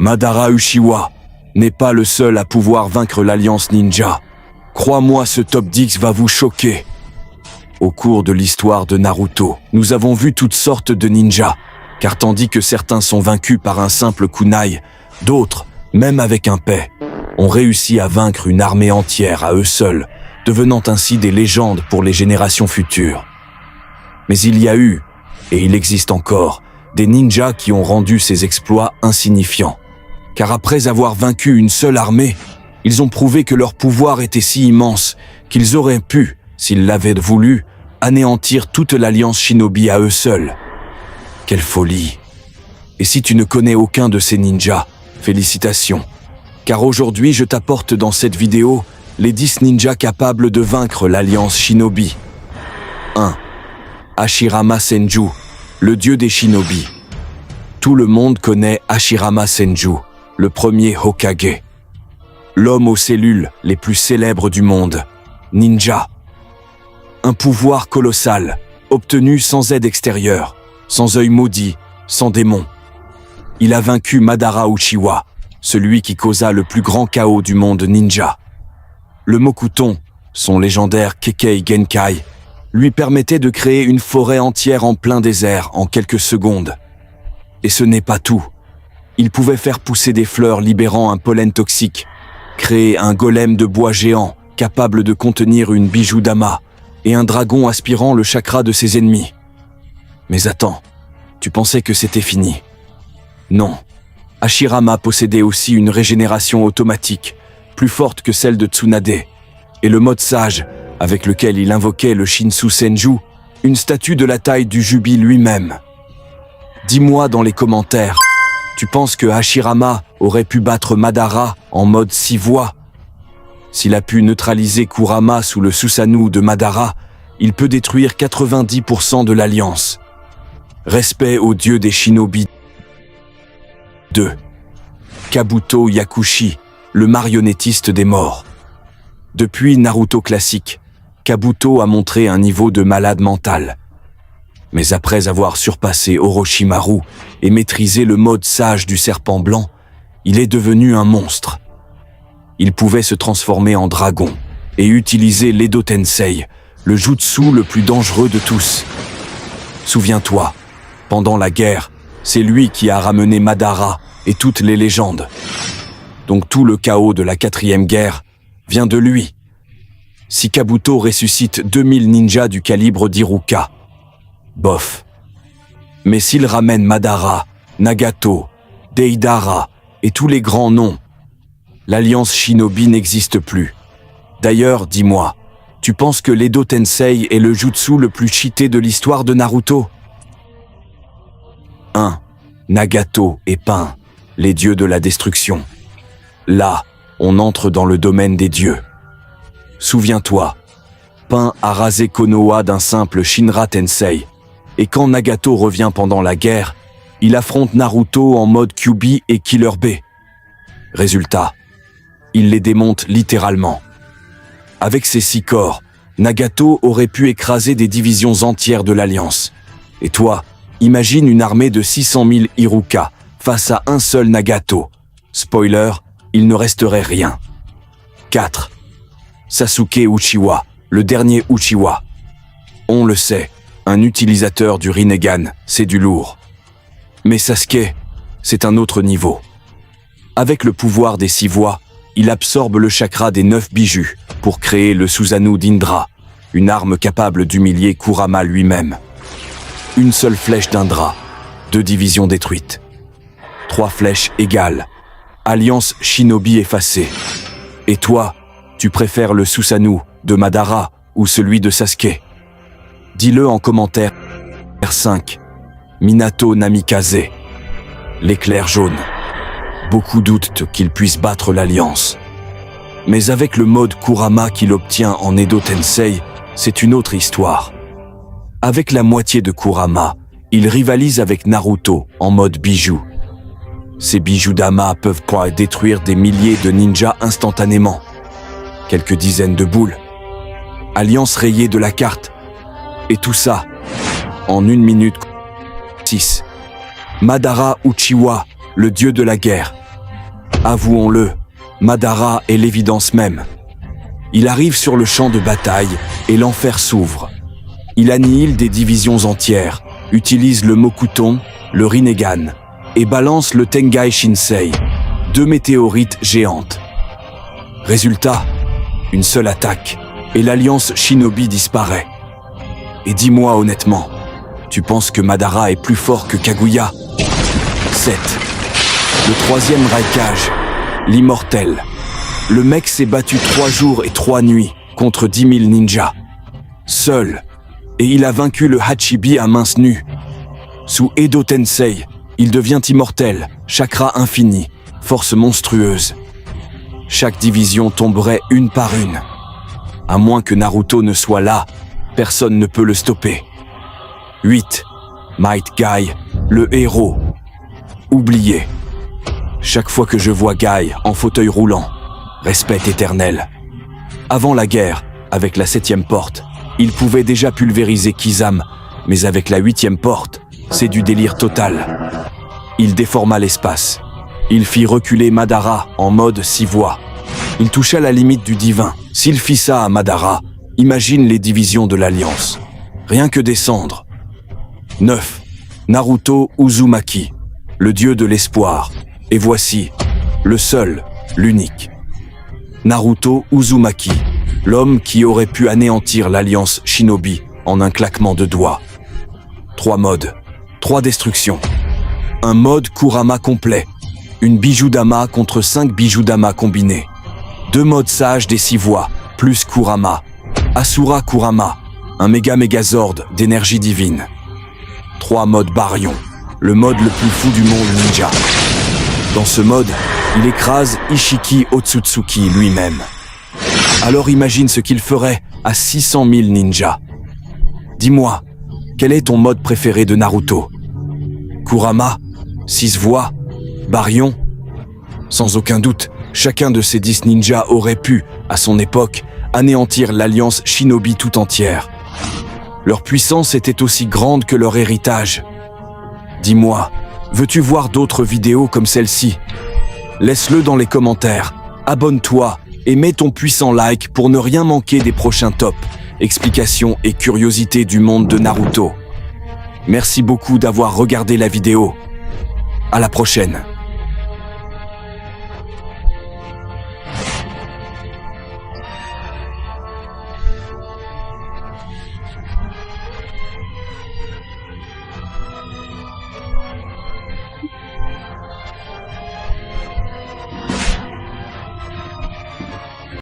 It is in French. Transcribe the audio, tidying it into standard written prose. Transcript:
Madara Uchiwa n'est pas le seul à pouvoir vaincre l'Alliance Ninja. Crois-moi, ce top 10 va vous choquer. Au cours de l'histoire de Naruto, nous avons vu toutes sortes de ninjas, car tandis que certains sont vaincus par un simple kunai, d'autres, même avec un paix, ont réussi à vaincre une armée entière à eux seuls, devenant ainsi des légendes pour les générations futures. Mais il y a eu, et il existe encore, des ninjas qui ont rendu ces exploits insignifiants. Car après avoir vaincu une seule armée, ils ont prouvé que leur pouvoir était si immense qu'ils auraient pu, s'ils l'avaient voulu, anéantir toute l'alliance shinobi à eux seuls. Quelle folie! Et si tu ne connais aucun de ces ninjas, félicitations. Car aujourd'hui, je t'apporte dans cette vidéo les 10 ninjas capables de vaincre l'alliance shinobi. 1. Hashirama Senju, le dieu des shinobi. Tout le monde connaît Hashirama Senju, le premier Hokage. L'homme aux cellules les plus célèbres du monde, ninja. Un pouvoir colossal, obtenu sans aide extérieure, sans œil maudit, sans démon. Il a vaincu Madara Uchiwa, celui qui causa le plus grand chaos du monde ninja. Le Mokuton, son légendaire Kekkei Genkai, lui permettait de créer une forêt entière en plein désert en quelques secondes. Et ce n'est pas tout. Il pouvait faire pousser des fleurs libérant un pollen toxique, créer un golem de bois géant capable de contenir une bijou dama et un dragon aspirant le chakra de ses ennemis. Mais attends, tu pensais que c'était fini? Non. Hashirama possédait aussi une régénération automatique, plus forte que celle de Tsunade, et le mode sage, avec lequel il invoquait le Shinsu Senju, une statue de la taille du Jubi lui-même. Dis-moi dans les commentaires, tu penses que Hashirama aurait pu battre Madara en mode 6 voix? S'il a pu neutraliser Kurama sous le Susanoo de Madara, il peut détruire 90% de l'Alliance. Respect au dieu des shinobi. 2. Kabuto Yakushi, le marionnettiste des morts. Depuis Naruto classique, Kabuto a montré un niveau de malade mental. Mais après avoir surpassé Orochimaru et maîtrisé le mode sage du serpent blanc, il est devenu un monstre. Il pouvait se transformer en dragon et utiliser l'Edo Tensei, le jutsu le plus dangereux de tous. Souviens-toi, pendant la guerre, c'est lui qui a ramené Madara et toutes les légendes. Donc tout le chaos de la 4e guerre vient de lui. Si Kabuto ressuscite 2000 ninjas du calibre d'Iruka, bof. Mais s'il ramène Madara, Nagato, Deidara et tous les grands noms, l'Alliance Shinobi n'existe plus. D'ailleurs, dis-moi, tu penses que l'Edo Tensei est le jutsu le plus cheaté de l'histoire de Naruto? 1. Nagato et Pain, les dieux de la destruction. Là, on entre dans le domaine des dieux. Souviens-toi, Pain a rasé Konoha d'un simple Shinra Tensei, et quand Nagato revient pendant la guerre, il affronte Naruto en mode Kyuubi et Killer Bee. Résultat, il les démonte littéralement. Avec ses 6 corps, Nagato aurait pu écraser des divisions entières de l'Alliance. Et toi, imagine une armée de 600 000 Iruka face à un seul Nagato. Spoiler, il ne resterait rien. 4. Sasuke Uchiwa, le dernier Uchiwa. On le sait, un utilisateur du Rinnegan, c'est du lourd. Mais Sasuke, c'est un autre niveau. Avec le pouvoir des 6 voix, il absorbe le chakra des 9 bijus pour créer le Susanoo d'Indra, une arme capable d'humilier Kurama lui-même. Une seule flèche d'Indra, 2 divisions détruites. 3 flèches égales, alliance shinobi effacée. Et toi, tu préfères le Susanoo de Madara ou celui de Sasuke? Dis-le en commentaire. 5. Minato Namikaze, l'éclair jaune. Beaucoup doutent qu'il puisse battre l'Alliance. Mais avec le mode Kurama qu'il obtient en Edo Tensei, c'est une autre histoire. Avec la moitié de Kurama, il rivalise avec Naruto en mode bijou. Ces bijoux dama peuvent détruire des milliers de ninjas instantanément. Quelques dizaines de boules. Alliance rayée de la carte. Et tout ça, en 1 minute. 6. Madara Uchiwa, le dieu de la guerre, Avouons-le, Madara est l'évidence même. Il arrive sur le champ de bataille et l'enfer s'ouvre. Il annihile des divisions entières, utilise le Mokuton, le Rinnegan, et balance le Tengai Shinsei, 2 météorites géantes. Résultat, une seule attaque, et l'alliance Shinobi disparaît. Et dis-moi honnêtement, tu penses que Madara est plus fort que Kaguya? 7. Le 3e Raikage, l'immortel. Le mec s'est battu 3 jours et 3 nuits contre 10 000 ninjas. Seul. Et il a vaincu le Hachibi à mains nues. Sous Edo Tensei, il devient immortel, chakra infini, force monstrueuse. Chaque division tomberait une par une. À moins que Naruto ne soit là, personne ne peut le stopper. 8. Might Guy, le héros. Oublié. Chaque fois que je vois Guy en fauteuil roulant, respect éternel. Avant la guerre, avec la 7e porte, il pouvait déjà pulvériser Kizame, mais avec la 8e porte, c'est du délire total. Il déforma l'espace. Il fit reculer Madara en mode 6 voix. Il toucha la limite du divin. S'il fit ça à Madara, imagine les divisions de l'Alliance. Rien que descendre. 9. Naruto Uzumaki, le dieu de l'espoir. Et voici, le seul, l'unique. Naruto Uzumaki, l'homme qui aurait pu anéantir l'Alliance Shinobi en un claquement de doigts. 3 modes, 3 destructions. Un mode Kurama complet, une Bijudama contre 5 Bijudama combinés. 2 modes sages des 6 voies, plus Kurama. Asura Kurama, un méga Megazord d'énergie divine. 3 modes Baryon, le mode le plus fou du monde ninja. Dans ce mode, il écrase Ishiki Otsutsuki lui-même. Alors imagine ce qu'il ferait à 600 000 ninjas. Dis-moi, quel est ton mode préféré de Naruto? Kurama? 6 voies? Baryon? Sans aucun doute, chacun de ces 10 ninjas aurait pu, à son époque, anéantir l'alliance Shinobi tout entière. Leur puissance était aussi grande que leur héritage. Dis-moi, veux-tu voir d'autres vidéos comme celle-ci? Laisse-le dans les commentaires, abonne-toi et mets ton puissant like pour ne rien manquer des prochains tops, explications et curiosités du monde de Naruto. Merci beaucoup d'avoir regardé la vidéo. À la prochaine.